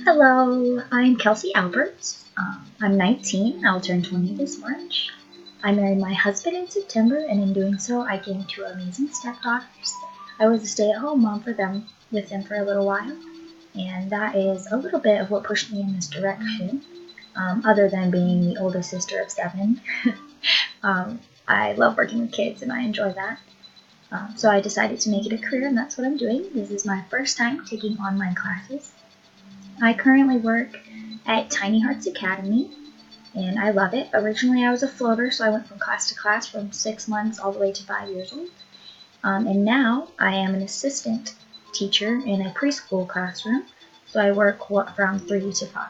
Hello, I'm Kelsey Alberts. I'm 19. I'll turn 20 this March. I married my husband in September, and in doing so, I gained two amazing stepdaughters. I was a stay-at-home mom with them for a little while, and that is a little bit of what pushed me in this direction. Other than being the oldest sister of seven, I love working with kids, and I enjoy that. So I decided to make it a career, and that's what I'm doing. This is my first time taking online classes. I currently work at Tiny Hearts Academy, and I love it. Originally, I was a floater, so I went from class to class from 6 months all the way to 5 years old. And now I am an assistant teacher in a preschool classroom, so I work from 3 to 5.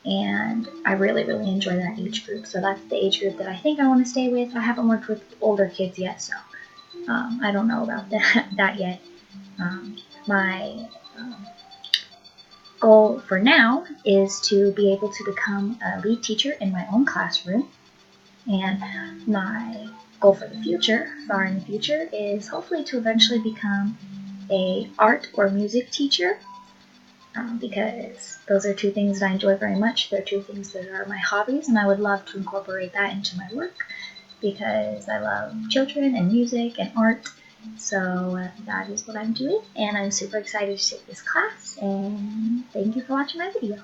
And I really, really enjoy that age group. So that's the age group that I think I want to stay with. I haven't worked with older kids yet, so I don't know about that yet. My goal for now is to be able to become a lead teacher in my own classroom. And my goal for the future, far in the future, is hopefully to eventually become a art or music teacher, because those are two things that I enjoy very much. They're two things that are my hobbies, and I would love to incorporate that into my work because I love children and music and art. So that is what I'm doing, and I'm super excited to take this class, and thank you for watching my video.